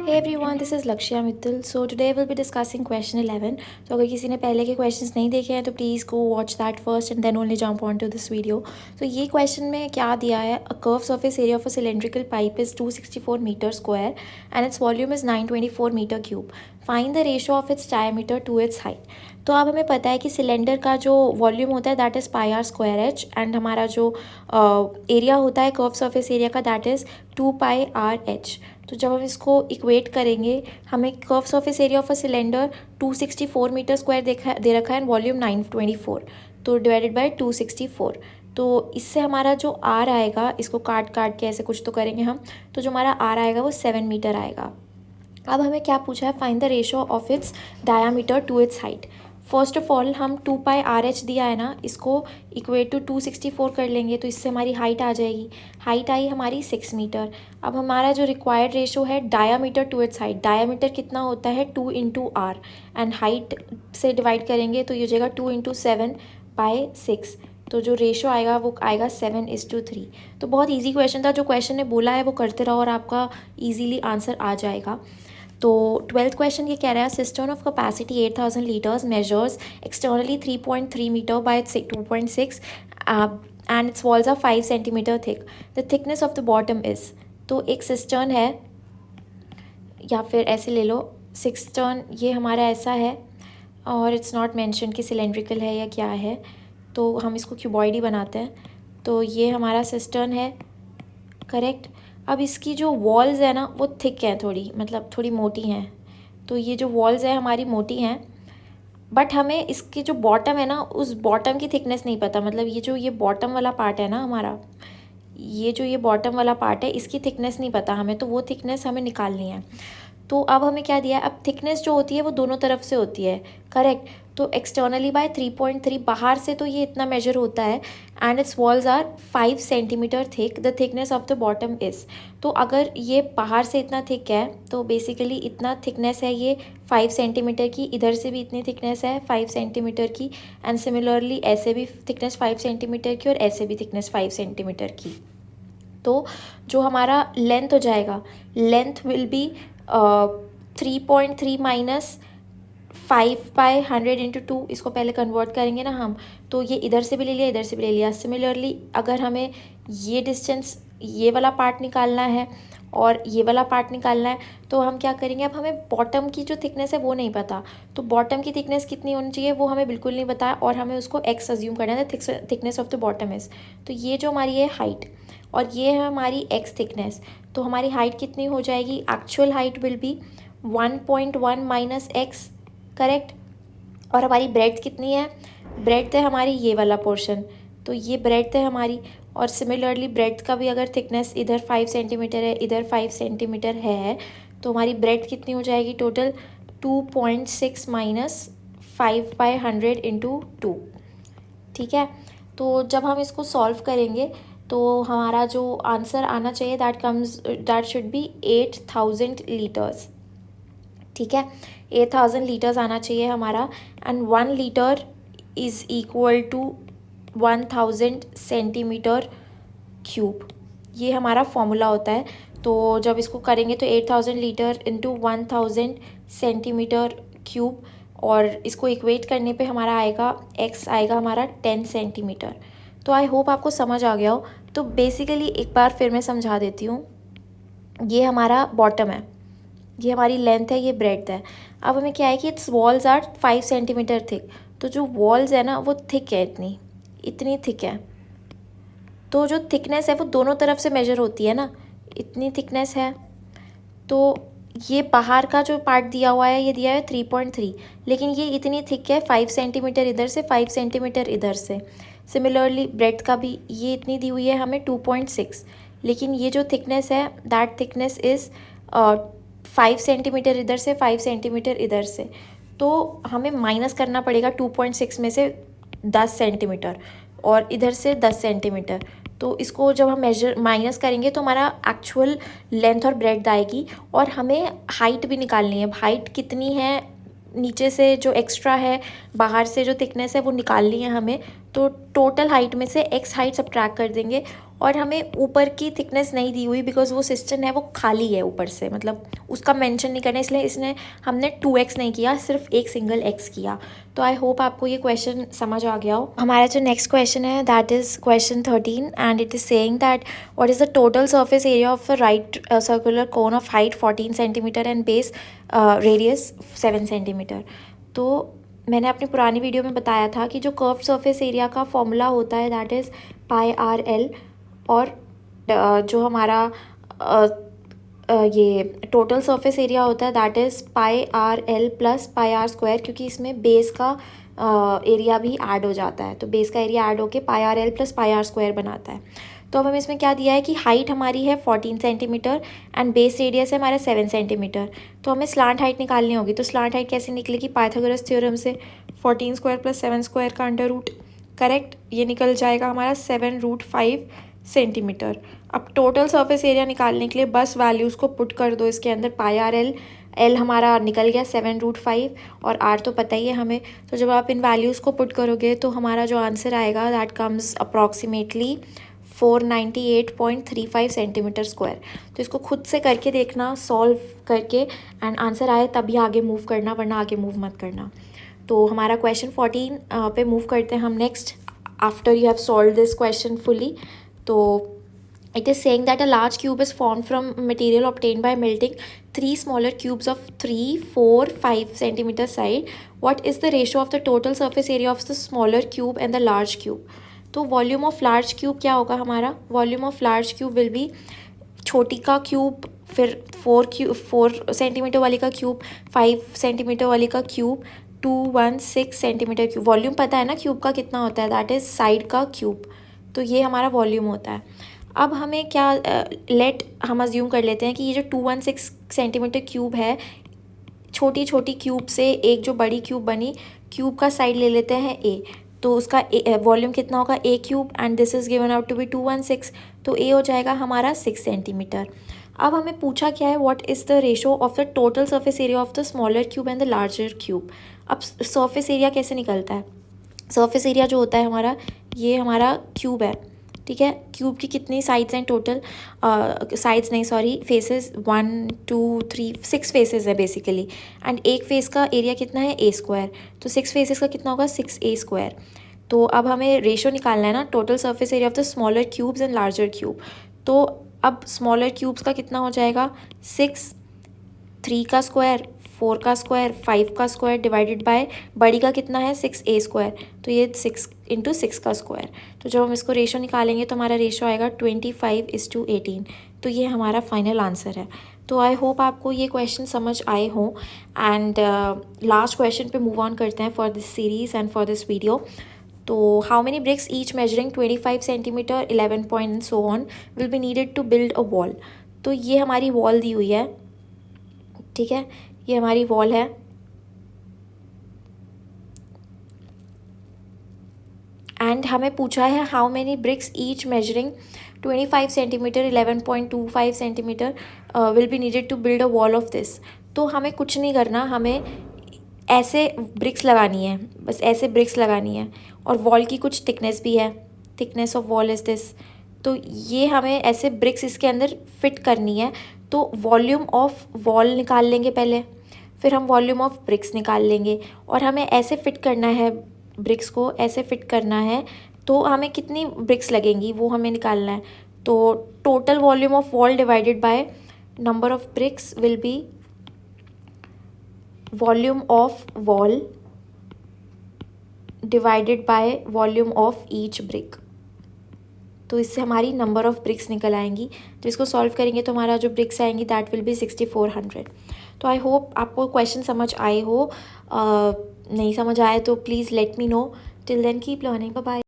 Hey everyone, this is Lakshya Mittal. So today we'll be discussing question 11. So अगर किसी ने पहले के questions नहीं देखे हैं तो please go watch that first and then only jump on to this video. So ये question में क्या दिया है? A curved surface area of a cylindrical pipe is 264 meter square and its volume is 924 meter cube. Find the ratio of its diameter to its height. तो अब हमें पता है कि सिलेंडर का जो वॉल्यूम होता है that is pi r square h and हमारा जो एरिया होता है कर्व सरफेस एरिया का that is 2 pi r h. तो जब हम इसको इक्वेट करेंगे हमें curve surface area of a cylinder 264 metre square दे रखा है एंड वॉल्यूम 924 तो डिवाइडेड बाय 264. तो इससे हमारा जो आर आएगा इसको काट के ऐसे कुछ तो करेंगे हम तो जो हमारा आर आएगा वो 7 मीटर आएगा. अब हमें क्या पूछा है? Find the ratio of its diameter to its height. First of all हम 2 पाई आर एच दिया है ना, इसको इक्वेट टू 264 कर लेंगे तो इससे हमारी हाइट आ जाएगी. हाइट आई हमारी 6 मीटर. अब हमारा जो रिक्वायर्ड रेशो है diameter to its height, diameter कितना होता है 2 इंटू आर एंड हाइट से डिवाइड करेंगे तो ये हो जाएगा 2 इंटू 7 बाई 6. तो जो रेशो आएगा वो आएगा 7:3. तो बहुत ईजी क्वेश्चन था, जो क्वेश्चन ने बोला है वो करते रहो और आपका ईजीली आंसर आ जाएगा. तो 12th क्वेश्चन ये कह रहा है system of capacity 8000 litres measures externally 3.3 metre by 2.6 and its walls are 5 centimetre thick. The thickness of the bottom is. तो एक सिस्टर्न है या फिर ऐसे ले लो सिस्टर्न, ये हमारा ऐसा है और इट्स नॉट मेंशन कि सिलेंड्रिकल है या क्या है, तो हम इसको क्यूबॉइड ही बनाते हैं. तो ये हमारा सिस्टर्न है, करेक्ट. अब इसकी जो वॉल्स है ना वो थिक है थोड़ी, मतलब थोड़ी मोटी हैं. तो ये जो वॉल्स है हमारी मोटी हैं बट हमें इसकी जो बॉटम है ना उस बॉटम की थिकनेस नहीं पता. मतलब ये बॉटम वाला पार्ट है ना हमारा, ये बॉटम वाला पार्ट है इसकी थिकनेस नहीं पता हमें, तो वो थिकनेस हमें निकालनी है. तो अब हमें क्या दिया है? अब थिकनेस जो होती है वो दोनों तरफ से होती है, करेक्ट. तो एक्सटर्नली बाय 3.3, बाहर से तो ये इतना मेजर होता है and its walls are 5 centimetre thick. The thickness of the bottom is. तो अगर ये बाहर से इतना थिक है तो बेसिकली इतना थिकनेस है ये 5 सेंटीमीटर की, इधर से भी इतनी थिकनेस है 5 सेंटीमीटर की एंड सिमिलरली ऐसे भी थिकनेस 5 सेंटीमीटर की और ऐसे भी थिकनेस 5 सेंटीमीटर की. तो जो हमारा लेंथ हो जाएगा, length will be 3.3 minus 5/100 into 2. इसको पहले कन्वर्ट करेंगे ना हम, तो ये इधर से भी ले लिया इधर से भी ले लिया. सिमिलरली अगर हमें ये डिस्टेंस ये वाला पार्ट निकालना है और ये वाला पार्ट निकालना है तो हम क्या करेंगे? अब हमें बॉटम की जो थिकनेस है वो नहीं पता, तो बॉटम की थिकनेस कितनी होनी चाहिए वो हमें बिल्कुल नहीं पता और हमें उसको एक्स अज्यूम करना है. Thickness of the bottom is. तो ये जो हमारी है हाइट और ये है हमारी एक्स थिकनेस. तो हमारी हाइट कितनी हो जाएगी? Actual height will be 1.1 minus x, correct. और हमारी ब्रेड्थ कितनी है? ब्रेड्थ है हमारी ये वाला पोर्शन, तो ये ब्रेड्थ है हमारी. और सिमिलरली ब्रेड्थ का भी अगर थिकनेस इधर 5 सेंटीमीटर है इधर 5 सेंटीमीटर है तो हमारी ब्रेड्थ कितनी हो जाएगी टोटल? 2.6 minus 5/100 into 2. ठीक है. तो जब हम इसको सॉल्व करेंगे तो हमारा जो आंसर आना चाहिए दैट शुड बी 8000 लीटर्स. ठीक है, 8000 लीटर्स आना चाहिए हमारा and 1 litre is equal to 1000 centimetre cube. ये हमारा फॉर्मूला होता है. तो जब इसको करेंगे तो 8000 लीटर इंटू 1000 सेंटीमीटर क्यूब और इसको इक्वेट करने पे हमारा आएगा एक्स आएगा हमारा 10 सेंटीमीटर. तो आई होप आपको समझ आ गया हो. तो बेसिकली एक बार फिर मैं समझा देती हूँ. ये हमारा बॉटम है, ये हमारी लेंथ है, ये ब्रेड्थ है. अब हमें क्या है कि its walls are 5 centimetre thick. तो जो वॉल्स है ना वो थिक है, इतनी थिक है. तो जो थिकनेस है वो दोनों तरफ से मेजर होती है ना, इतनी थिकनेस है. तो ये बाहर का जो पार्ट दिया हुआ है ये दिया है 3.3, लेकिन ये इतनी थिक है 5 सेंटीमीटर इधर से 5 सेंटीमीटर इधर से. सिमिलरली ब्रेड्थ का भी ये इतनी दी हुई है हमें 2.6, लेकिन ये जो थिकनेस है दैट थिकनेस इज़ 5 सेंटीमीटर इधर से 5 सेंटीमीटर इधर से. तो हमें माइनस करना पड़ेगा 2.6 में से 10 सेंटीमीटर और इधर से 10 सेंटीमीटर. तो इसको जब हम माइनस करेंगे तो हमारा एक्चुअल लेंथ और ब्रेड्थ आएगी और हमें हाइट भी निकालनी है. हाइट कितनी है नीचे से जो एक्स्ट्रा है बाहर से जो थिकनेस है वो निकालनी है हमें. तो टोटल हाइट में से एक्स हाइट सब्ट्रैक्ट कर देंगे। और हमें ऊपर की थिकनेस नहीं दी हुई बिकॉज वो सिस्टम है वो खाली है ऊपर से, मतलब उसका मेंशन नहीं करना, इसलिए इसने हमने 2x नहीं किया, सिर्फ एक सिंगल x किया। तो आई होप आपको ये क्वेश्चन समझ आ गया हो। हमारा जो नेक्स्ट क्वेश्चन है that is question 13 and it is saying that what is the total surface area of a right circular cone of height 14 centimetre and base radius 7 centimetre. तो मैंने अपनी पुरानी वीडियो में बताया था कि जो कर्व सरफेस एरिया का फॉर्मूला होता है that is pi r l, और जो हमारा ये टोटल सरफेस एरिया होता है that is pi r l plus pi r square, क्योंकि इसमें बेस का एरिया भी ऐड हो जाता है, तो बेस का एरिया ऐड होके pi r l plus pi r square बनाता है। तो अब हमें इसमें क्या दिया है कि हाइट हमारी है 14 सेंटीमीटर एंड बेस रेडियस है हमारा 7 सेंटीमीटर। तो हमें स्लांट हाइट निकालनी होगी। तो स्लांट हाइट कैसे निकलेगी? पाइथागोरस थ्योरम से 14 स्क्वायर प्लस 7 स्क्वायर का अंडर रूट, करेक्ट, ये निकल जाएगा हमारा 7√5 सेंटीमीटर। अब टोटल सरफेस एरिया निकालने के लिए बस वैल्यूज़ को पुट कर दो इसके अंदर। पाई आर एल, एल हमारा निकल गया 7√5 और आर तो पता ही है हमें। तो जब आप इन वैल्यूज़ को पुट करोगे तो हमारा जो आंसर आएगा that comes approximately 498.35 centimetre square. तो इसको खुद से करके देखना, सॉल्व करके, एंड आंसर आए तभी आगे मूव करना, वरना आगे मूव मत करना। तो हमारा क्वेश्चन 14 पे मूव करते हैं हम next after you have solve this question fully. तो it is saying that a large cube is formed from material obtained by melting 3 smaller cubes of 3, 4, 5 centimeter side. What is the ratio of the total surface area of the smaller cube and the large cube? तो volume of large cube क्या होगा हमारा? Volume of large cube will be छोटी का cube, फिर 4 centimetre वाली का cube, 5 centimetre वाली का क्यूब, 216 सेंटीमीटर क्यूब। वॉल्यूम पता है ना क्यूब का कितना होता है, दैट इज़ साइड का क्यूब। तो ये हमारा वॉल्यूम होता है। अब हमें क्या हम अज्यूम कर लेते हैं कि ये जो 216 सेंटीमीटर क्यूब है, छोटी छोटी क्यूब से एक जो बड़ी क्यूब बनी, क्यूब का साइड ले लेते हैं ए, तो उसका वॉल्यूम कितना होगा? A cube, and this is given out to be 216, तो ए हो जाएगा हमारा 6 सेंटीमीटर। अब हमें पूछा क्या है, what is the ratio of the total surface area of the smaller cube and the larger cube. अब सर्फेस एरिया कैसे निकलता है? सर्फेस एरिया जो होता है हमारा, ये हमारा क्यूब है, ठीक है। क्यूब की कितनी साइड्स हैं टोटल? साइड्स नहीं सॉरी, फेसेस 1 2 3 6 फेसेस है बेसिकली, एंड एक फेस का एरिया कितना है? ए स्क्वायर। तो 6 फेसेस का कितना होगा? 6a square. तो अब हमें रेशो निकालना है ना, total surface area of the smaller cubes and larger cube. तो अब स्मॉलर क्यूब्स का कितना हो जाएगा? 6, 3 का स्क्वायर, 4 का स्क्वायर, 5 का स्क्वायर डिवाइडेड बाय बड़ी का कितना है? 6a square. तो ये 6 × 6 का स्क्वायर। तो जब हम इसको रेशो निकालेंगे तो हमारा रेशो आएगा 25:18। तो ये हमारा फाइनल आंसर है। तो आई होप आपको ये क्वेश्चन समझ आए हों, एंड लास्ट क्वेश्चन पे मूव ऑन करते हैं for this series and for this video. तो how many bricks each measuring 25 centimetre 11 point so on will be needed to build a wall. तो ये हमारी वॉल दी हुई है, ठीक है, ये हमारी वॉल है, एंड हमें पूछा है how many bricks each measuring 25 centimetre 11.25 centimetre will be needed to build a wall of this. तो हमें कुछ नहीं करना, हमें ऐसे ब्रिक्स लगानी है, बस ऐसे ब्रिक्स लगानी है, और वॉल की कुछ थिकनेस भी है, thickness of wall is this. तो ये हमें ऐसे ब्रिक्स इसके अंदर फिट करनी है। तो वॉल्यूम ऑफ वॉल निकाल लेंगे पहले, फिर हम वॉल्यूम ऑफ ब्रिक्स निकाल लेंगे, और हमें ऐसे फिट करना है ब्रिक्स को, ऐसे फिट करना है। तो हमें कितनी ब्रिक्स लगेंगी वो हमें निकालना है। तो total volume of wall divided by number of BRICS will be volume of wall divided by volume of each brick. तो इससे हमारी नंबर ऑफ ब्रिक्स निकल आएंगी। तो इसको सॉल्व करेंगे तो हमारा जो ब्रिक्स आएंगी दैट विल बी 6400। तो आई होप आपको क्वेश्चन समझ आए हो। नहीं समझ आए तो please let me know. Till then keep learning, bye bye.